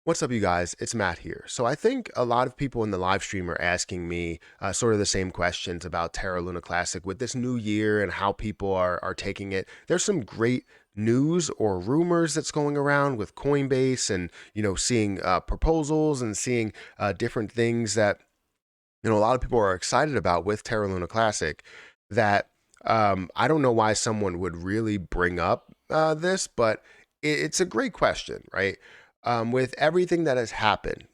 What's up, you guys? It's Matt here. So I think a lot of people in the live stream are asking me sort of the same questions about Terra Luna Classic with this new year and how people are taking it. There's some great news or rumors that's going around with Coinbase and seeing proposals and seeing different things that a lot of people are excited about with Terra Luna Classic that I don't know why someone would really bring up this, but it's a great question, right? With everything that has happened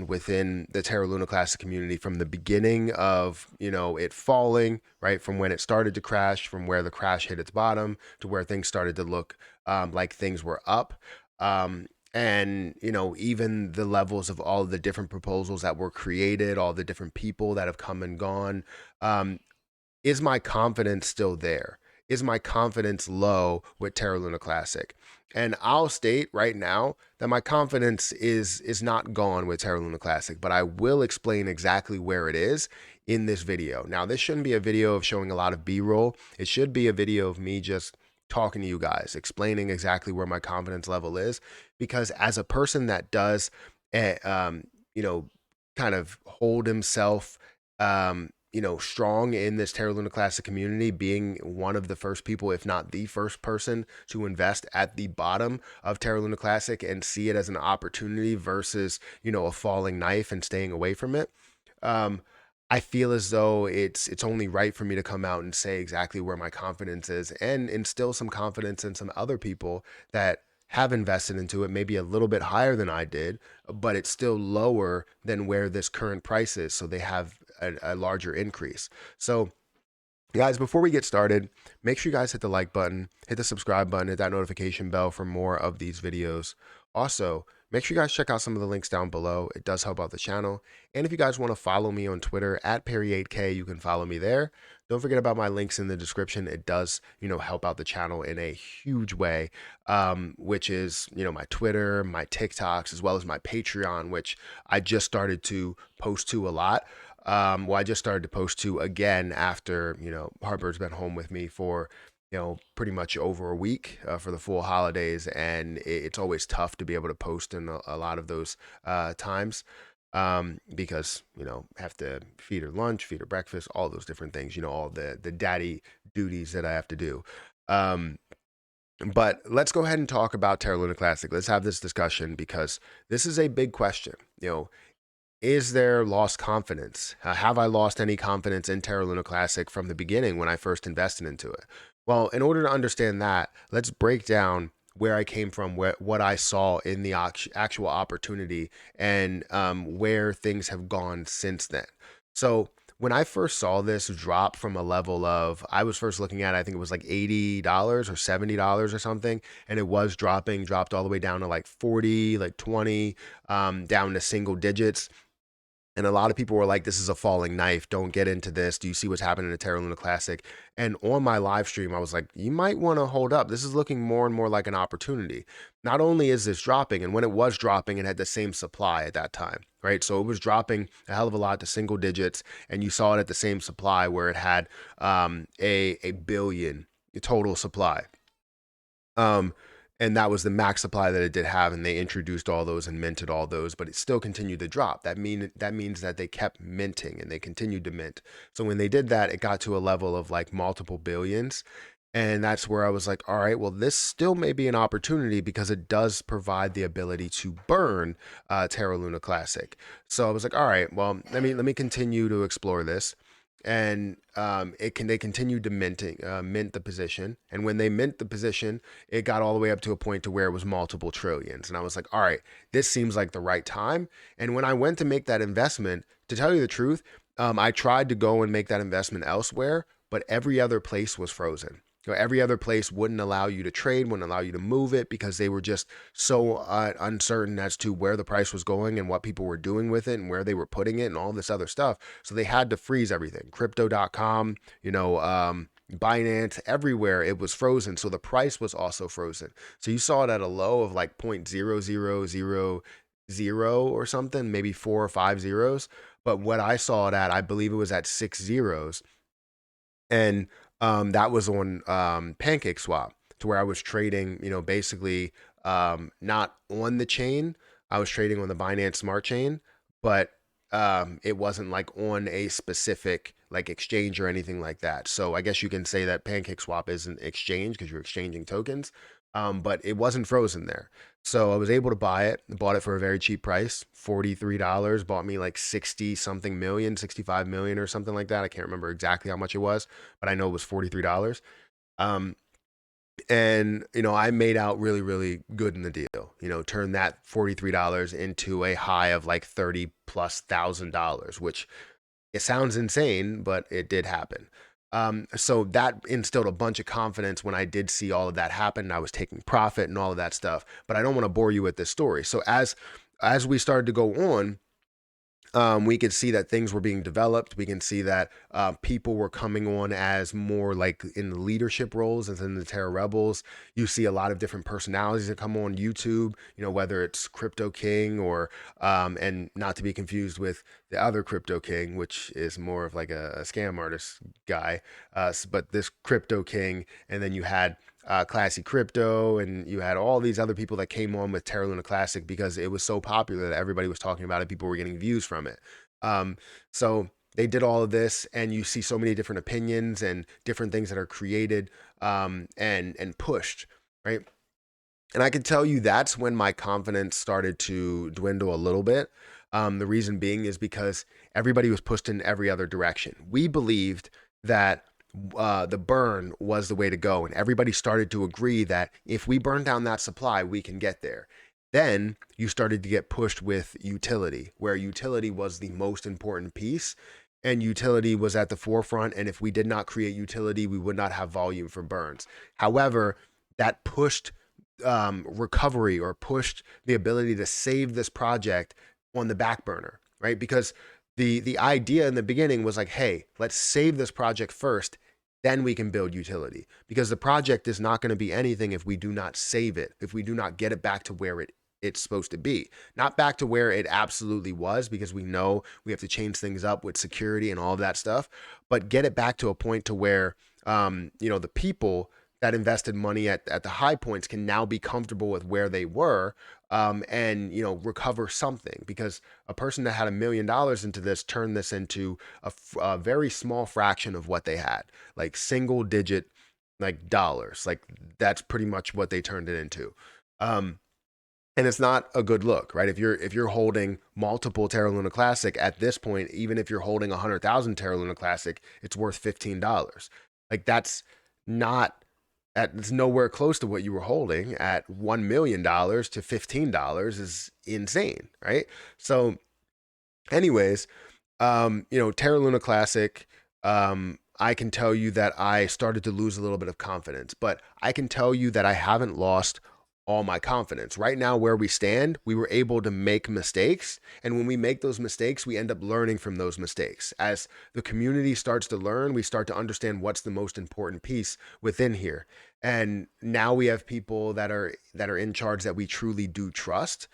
within the Terra Luna Classic community from the beginning of, it falling, right? From when it started to crash, from where the crash hit its bottom to where things started to look like things were up. And even the levels of all of the different proposals that were created, all the different people that have come and gone. um, is my confidence still there? Is my confidence low with Terra Luna Classic? And I'll state right now that my confidence is not gone with Terra Luna Classic, but I will explain exactly where it is in this video. Now, this shouldn't be a video of showing a lot of B-roll. It should be a video of me just talking to you guys, explaining exactly where my confidence level is, because as a person that does, uh, um, you know, kind of hold himself strong in this Terra Luna Classic community, being one of the first people, if not the first person, to invest at the bottom of Terra Luna Classic and see it as an opportunity versus, a falling knife and staying away from it. Um, I feel as though it's only right for me to come out and say exactly where my confidence is and instill some confidence in some other people that have invested into it, maybe a little bit higher than I did, but it's still lower than where this current price is. So they have a larger increase. So, guys, before we get started, make sure you guys hit the like button, hit the subscribe button, hit that notification bell for more of these videos. Also, make sure you guys check out some of the links down below. It does help out the channel. And if you guys want to follow me on Twitter at Perry8K, you can follow me there. Don't forget about my links in the description. It does, help out the channel in a huge way, which is, my Twitter, my TikToks, as well as my Patreon, which I just started to post to a lot. I just started to post to again after, Harper's been home with me for, pretty much over a week for the full holidays. And it's always tough to be able to post in a lot of those times because, have to feed her lunch, feed her breakfast, all those different things, all the daddy duties that I have to do. Um, but let's go ahead and talk about Terra Luna Classic. Let's have this discussion because this is a big question. Is there lost confidence? Have I lost any confidence in Terra Luna Classic from the beginning when I first invested into it? Well, in order to understand that, let's break down where I came from, what I saw in the actual opportunity, and where things have gone since then. So, when I first saw this drop from a level of, I was first looking at, I think it was like $80 or $70 or something, and it was dropped all the way down to like 40, like 20, down to single digits. And a lot of people were like, this is a falling knife. Don't get into this. Do you see what's happening in Terra Luna Classic? And on my live stream, I was like, you might want to hold up. This is looking more and more like an opportunity. Not only is this dropping, and when it was dropping, it had the same supply at that time, right? So it was dropping a hell of a lot to single digits, and you saw it at the same supply where it had a billion total supply. Um, and that was the max supply that it did have, and they introduced all those and minted all those, but it still continued to drop. That means that they kept minting and they continued to mint. So when they did that, it got to a level of like multiple billions. And that's where I was like, all right, well, this still may be an opportunity because it does provide the ability to burn Terra Luna Classic. So I was like, all right, well, let me continue to explore this. And they continued to mint the position, and when they mint the position, it got all the way up to a point to where it was multiple trillions, and I was like, all right, this seems like the right time. And when I went to make that investment, to tell you the truth, I tried to go and make that investment elsewhere, but every other place was frozen. Every other place wouldn't allow you to trade, wouldn't allow you to move it because they were just so uncertain as to where the price was going and what people were doing with it and where they were putting it and all this other stuff. So they had to freeze everything. Crypto.com, Binance, everywhere it was frozen. So the price was also frozen. So you saw it at a low of like 0.0000 or something, maybe 4 or 5 zeros. But what I saw it at, I believe it was at 6 zeros. And that was on Pancake Swap, to where I was trading, basically not on the chain. I was trading on the Binance Smart Chain, but it wasn't like on a specific like exchange or anything like that. So I guess you can say that PancakeSwap isn't exchange because you're exchanging tokens, but it wasn't frozen there. So I was able to buy it, bought it for a very cheap price, $43, bought me like 60 something million, 65 million or something like that. I can't remember exactly how much it was, but I know it was $43. Um, and I made out really, really good in the deal. Turned that $43 into a high of like 30 plus $1,000, which it sounds insane, but it did happen. So that instilled a bunch of confidence when I did see all of that happen. I was taking profit and all of that stuff. But I don't want to bore you with this story. So as we started to go on, we could see that things were being developed. We can see that people were coming on as more like in the leadership roles as in the Terra Rebels. You see a lot of different personalities that come on YouTube, whether it's Crypto King or, and not to be confused with the other Crypto King, which is more of like a scam artist guy. But this Crypto King, and then you had Classy Crypto, and you had all these other people that came on with Terra Luna Classic because it was so popular that everybody was talking about it. People were getting views from it. So they did all of this, and you see so many different opinions and different things that are created and pushed, right? And I can tell you that's when my confidence started to dwindle a little bit. The reason being is because everybody was pushed in every other direction. We believed that the burn was the way to go, and everybody started to agree that if we burn down that supply, we can get there. Then you started to get pushed with utility, where utility was the most important piece, and utility was at the forefront. And if we did not create utility, we would not have volume for burns. However, that pushed recovery or pushed the ability to save this project on the back burner, right? Because the idea in the beginning was like, hey, let's save this project first, then we can build utility. Because the project is not going to be anything if we do not save it, if we do not get it back to where it's supposed to be. Not back to where it absolutely was, because we know we have to change things up with security and all of that stuff, but get it back to a point to where the people that invested money at the high points can now be comfortable with where they were, and recover something, because a person that had $1 million into this turned this into a very small fraction of what they had, like single digit like dollars. Like that's pretty much what they turned it into. And it's not a good look, right? If you're holding multiple Terra Luna Classic at this point, even if you're holding 100,000 Terra Luna Classic, it's worth $15. Like that's not it's nowhere close to what you were holding at $1 million to $15 is insane, right? So, anyways, Terra Luna Classic, I can tell you that I started to lose a little bit of confidence, but I can tell you that I haven't lost all my confidence. Right now, where we stand, we were able to make mistakes. And when we make those mistakes, we end up learning from those mistakes. As the community starts to learn, we start to understand what's the most important piece within here. And now we have people that are in charge that we truly do trust.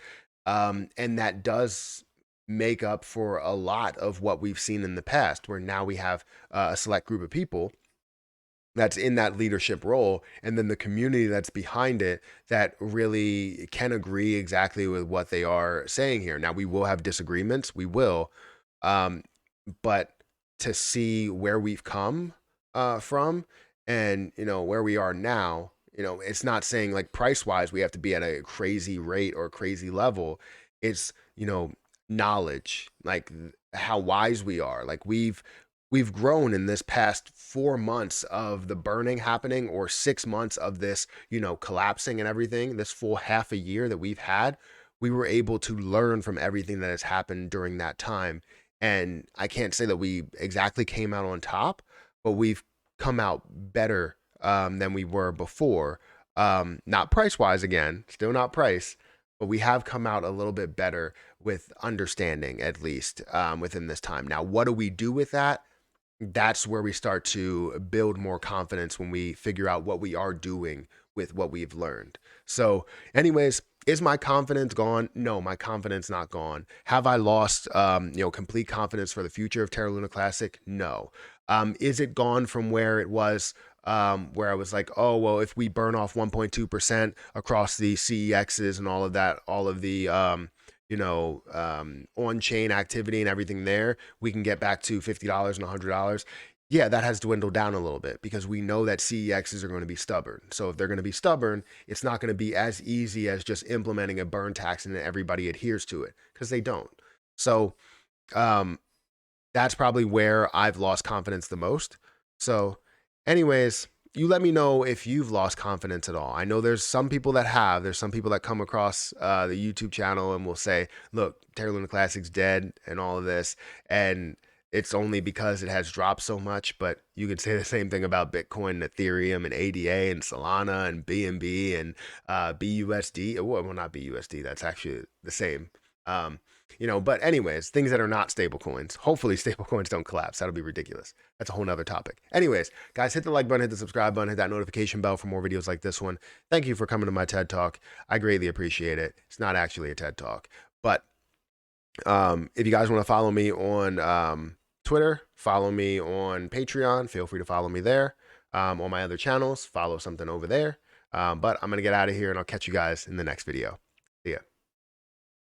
And that does make up for a lot of what we've seen in the past, where now we have a select group of people that's in that leadership role, and then the community that's behind it that really can agree exactly with what they are saying here. Now we will have disagreements, we will, um, but to see where we've come from, and where we are now, it's not saying like price wise we have to be at a crazy rate or crazy level. It's knowledge, like how wise we are. Like we've grown in this past 4 months of the burning happening, or 6 months of this, collapsing and everything. This full half a year that we've had, we were able to learn from everything that has happened during that time. And I can't say that we exactly came out on top, but we've come out better than we were before. Not price wise, again, still not price, but we have come out a little bit better with understanding, at least within this time. Now, what do we do with that? That's where we start to build more confidence, when we figure out what we are doing with what we've learned. So, anyways, is my confidence gone? No, my confidence not gone. Have I lost, complete confidence for the future of Terra Luna Classic? No. Is it gone from where it was, where I was like, oh, well, if we burn off 1.2% across the CEXs and all of that, all of the, on-chain activity and everything there, we can get back to $50 and $100. Yeah, that has dwindled down a little bit because we know that CEXs are going to be stubborn. So if they're going to be stubborn, it's not going to be as easy as just implementing a burn tax and everybody adheres to it, because they don't. So um, that's probably where I've lost confidence the most. So, anyways, you let me know if you've lost confidence at all. I know there's some people that have. There's some people that come across the YouTube channel and will say, look, Terra Luna Classic's dead and all of this. And it's only because it has dropped so much. But you could say the same thing about Bitcoin and Ethereum and ADA and Solana and BNB and BUSD. Well, not BUSD. That's actually the same. Um, but anyways, things that are not stable coins. Hopefully stable coins don't collapse. That'll be ridiculous. That's a whole nother topic. Anyways, guys, hit the like button, hit the subscribe button, hit that notification bell for more videos like this one. Thank you for coming to my TED Talk. I greatly appreciate it. It's not actually a TED Talk, but if you guys want to follow me on Twitter, follow me on Patreon, feel free to follow me there. On my other channels, follow something over there. But I'm going to get out of here and I'll catch you guys in the next video. See ya.